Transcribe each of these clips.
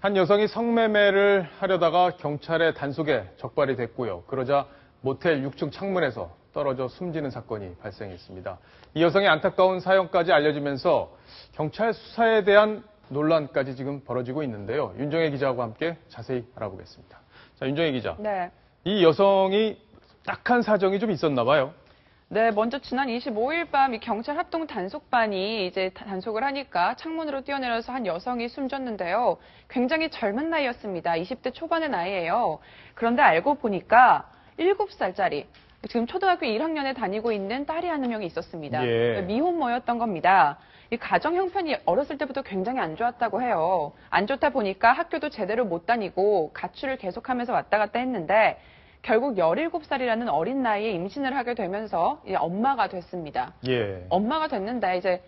한 여성이 성매매를 하려다가 경찰의 단속에 적발이 됐고요. 그러자 모텔 6층 창문에서 떨어져 숨지는 사건이 발생했습니다. 이 여성의 안타까운 사연까지 알려지면서 경찰 수사에 대한 논란까지 지금 벌어지고 있는데요. 윤정혜 기자와 함께 자세히 알아보겠습니다. 자, 윤정혜 기자. 네. 이 여성이 딱한 사정이 좀 있었나 봐요. 네, 먼저 지난 25일 밤 이 경찰 합동 단속반이 이제 단속을 하니까 창문으로 뛰어내려서 한 여성이 숨졌는데요. 굉장히 젊은 나이였습니다. 20대 초반의 나이예요. 그런데 알고 보니까 7살짜리, 지금 초등학교 1학년에 다니고 있는 딸이 한 명이 있었습니다. 예. 미혼모였던 겁니다. 이 가정 형편이 어렸을 때부터 굉장히 안 좋았다고 해요. 안 좋다 보니까 학교도 제대로 못 다니고 가출을 계속하면서 왔다 갔다 했는데 결국 17살이라는 어린 나이에 임신을 하게 되면서 이제 엄마가 됐습니다. 예. 엄마가 됐는데 이제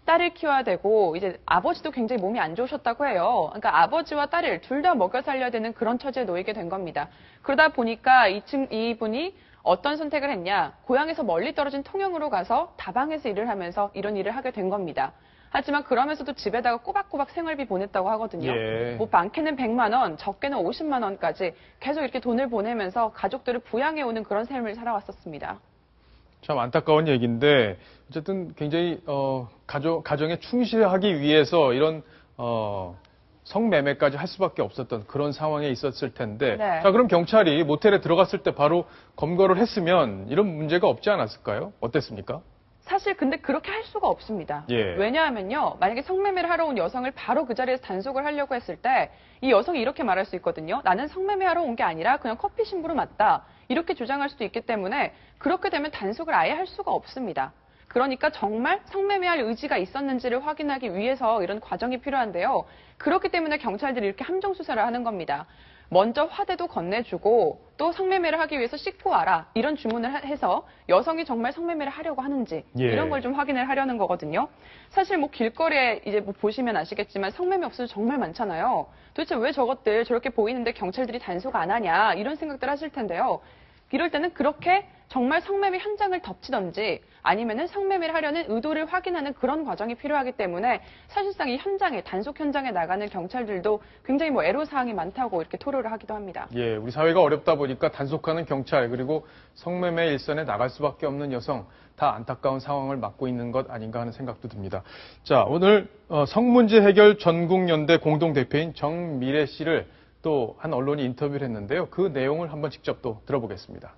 딸을 키워야 되고 이제 아버지도 굉장히 몸이 안 좋으셨다고 해요. 그러니까 아버지와 딸을 둘 다 먹여 살려야 되는 그런 처지에 놓이게 된 겁니다. 그러다 보니까 이분이 어떤 선택을 했냐? 고향에서 멀리 떨어진 통영으로 가서 다방에서 일을 하면서 이런 일을 하게 된 겁니다. 하지만 그러면서도 집에다가 꼬박꼬박 생활비 보냈다고 하거든요. 예. 뭐 많게는 100만 원, 적게는 50만 원까지 계속 이렇게 돈을 보내면서 가족들을 부양해오는 그런 삶을 살아왔었습니다. 참 안타까운 얘기인데 어쨌든 굉장히 가정에 충실하기 위해서 이런 성매매까지 할 수밖에 없었던 그런 상황에 있었을 텐데 네. 자, 그럼 경찰이 모텔에 들어갔을 때 바로 검거를 했으면 이런 문제가 없지 않았을까요? 어땠습니까? 사실 근데 그렇게 할 수가 없습니다. 예. 왜냐하면요. 만약에 성매매를 하러 온 여성을 바로 그 자리에서 단속을 하려고 했을 때 이 여성이 이렇게 말할 수 있거든요. 나는 성매매하러 온 게 아니라 그냥 커피 심부름 왔다. 이렇게 주장할 수도 있기 때문에 그렇게 되면 단속을 아예 할 수가 없습니다. 그러니까 정말 성매매할 의지가 있었는지를 확인하기 위해서 이런 과정이 필요한데요. 그렇기 때문에 경찰들이 이렇게 함정 수사를 하는 겁니다. 먼저 화대도 건네주고 또 성매매를 하기 위해서 씻고 와라 이런 주문을 해서 여성이 정말 성매매를 하려고 하는지 예. 이런 걸 좀 확인을 하려는 거거든요. 사실 뭐 길거리에 이제 뭐 보시면 아시겠지만 성매매 업소도 정말 많잖아요. 도대체 왜 저것들 저렇게 보이는데 경찰들이 단속 안 하냐 이런 생각들 하실 텐데요. 이럴 때는 그렇게 정말 성매매 현장을 덮치던지 아니면은 성매매를 하려는 의도를 확인하는 그런 과정이 필요하기 때문에 사실상 이 현장에 단속 현장에 나가는 경찰들도 굉장히 뭐 애로사항이 많다고 이렇게 토로를 하기도 합니다. 예, 우리 사회가 어렵다 보니까 단속하는 경찰 그리고 성매매 일선에 나갈 수밖에 없는 여성 다 안타까운 상황을 맞고 있는 것 아닌가 하는 생각도 듭니다. 자, 오늘 성문제 해결 전국연대 공동대표인 정미래 씨를 또 한 언론이 인터뷰를 했는데요. 그 내용을 한번 직접 또 들어보겠습니다.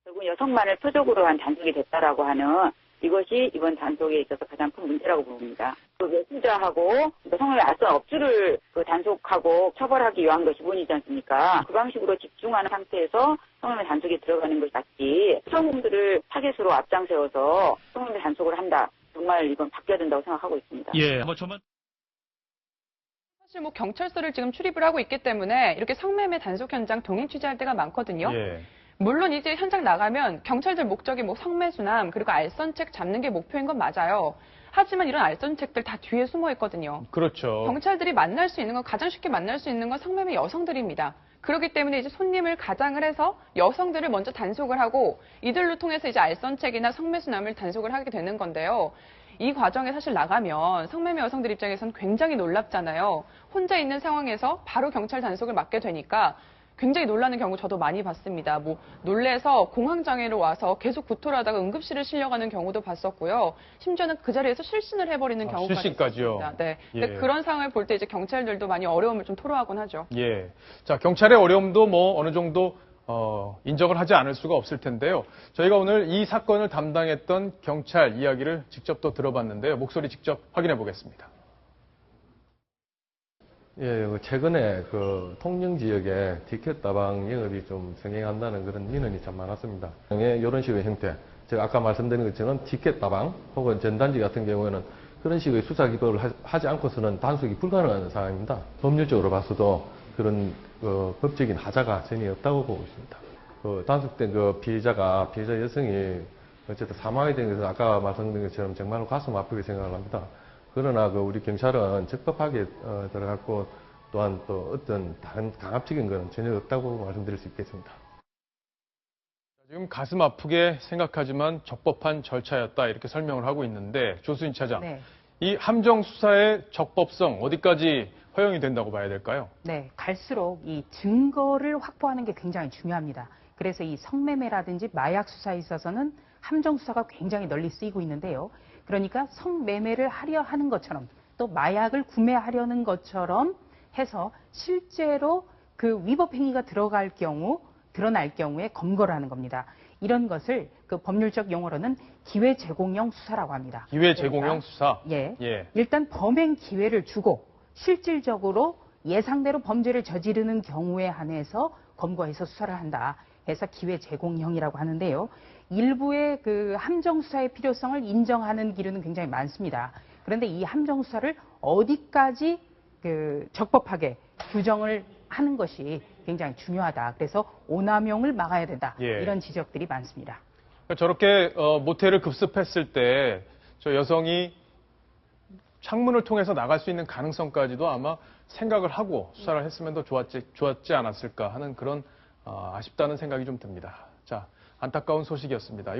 결국 여성만을 표적으로 한 단속이 됐다라고 하는 이것이 이번 단속에 있어서 가장 큰 문제라고 봅니다. 그 외주자하고 성매매 앞선 업주를 단속하고 처벌하기 위한 것이 본이지 않습니까? 그 방식으로 집중하는 상태에서 성매매 단속에 들어가는 것이 맞지. 성범들을 타겟으로 앞장세워서 성매매 단속을 한다. 정말 이건 바뀌어야 된다고 생각하고 있습니다. 예, 사실 뭐 경찰서를 지금 출입을 하고 있기 때문에 이렇게 성매매 단속 현장 동행 취재할 때가 많거든요. 예. 물론 이제 현장 나가면 경찰들 목적이 뭐 성매수남 그리고 알선책 잡는 게 목표인 건 맞아요. 하지만 이런 알선책들 다 뒤에 숨어 있거든요. 그렇죠. 경찰들이 만날 수 있는 건 가장 쉽게 만날 수 있는 건 성매매 여성들입니다. 그렇기 때문에 이제 손님을 가장을 해서 여성들을 먼저 단속을 하고 이들로 통해서 이제 알선책이나 성매수남을 단속을 하게 되는 건데요. 이 과정에 사실 나가면 성매매 여성들 입장에서는 굉장히 놀랍잖아요. 혼자 있는 상황에서 바로 경찰 단속을 맡게 되니까 굉장히 놀라는 경우 저도 많이 봤습니다. 뭐 놀래서 공황장애로 와서 계속 구토를 하다가 응급실을 실려가는 경우도 봤었고요. 심지어는 그 자리에서 실신을 해버리는 경우까지 실신까지요? 있었습니다. 네. 예. 그런 상황을 볼 때 이제 경찰들도 많이 어려움을 좀 토로하곤 하죠. 예. 자, 경찰의 어려움도 뭐 어느 정도 인정을 하지 않을 수가 없을 텐데요. 저희가 오늘 이 사건을 담당했던 경찰 이야기를 직접 또 들어봤는데요. 목소리 직접 확인해 보겠습니다. 예, 최근에 그 통영 지역에 티켓 다방 영업이 좀 성행한다는 그런 민원이 참 많았습니다. 이런 식의 형태, 제가 아까 말씀드린 것처럼 티켓 다방 혹은 전단지 같은 경우에는 그런 식의 수사 기도를 하지 않고서는 단속이 불가능한 상황입니다. 법률적으로 봐서도 그런 법적인 하자가 전혀 없다고 보고 있습니다. 단속된 피해자 여성이 어쨌든 사망이 된 것은 아까 말씀드린 것처럼 정말로 가슴 아프게 생각을 합니다. 그러나 우리 경찰은 적법하게 들어갔고 또한 또 어떤 다른 강압적인 것은 전혀 없다고 말씀드릴 수 있겠습니다. 지금 가슴 아프게 생각하지만 적법한 절차였다 이렇게 설명을 하고 있는데 조수인 차장, 네. 이 함정 수사의 적법성 어디까지 허용이 된다고 봐야 될까요? 네, 갈수록 이 증거를 확보하는 게 굉장히 중요합니다. 그래서 이 성매매라든지 마약 수사에 있어서는 함정 수사가 굉장히 널리 쓰이고 있는데요. 그러니까 성매매를 하려 하는 것처럼 또 마약을 구매하려는 것처럼 해서 실제로 그 위법 행위가 드러날 경우에 검거를 하는 겁니다. 이런 것을 그 법률적 용어로는 기회 제공형 수사라고 합니다. 기회 제공형 수사. 예. 예. 일단 범행 기회를 주고 실질적으로 예상대로 범죄를 저지르는 경우에 한해서 검거해서 수사를 한다. 해서 기회 제공형이라고 하는데요. 일부의 그 함정 수사의 필요성을 인정하는 기류는 굉장히 많습니다. 그런데 이 함정 수사를 어디까지 그 적법하게 규정을 하는 것이 굉장히 중요하다. 그래서 오남용을 막아야 된다. 예. 이런 지적들이 많습니다. 저렇게 모텔을 급습했을 때 저 여성이 창문을 통해서 나갈 수 있는 가능성까지도 아마 생각을 하고 수사를 했으면 더 좋았지 않았을까 하는 그런 아쉽다는 생각이 좀 듭니다. 자, 안타까운 소식이었습니다.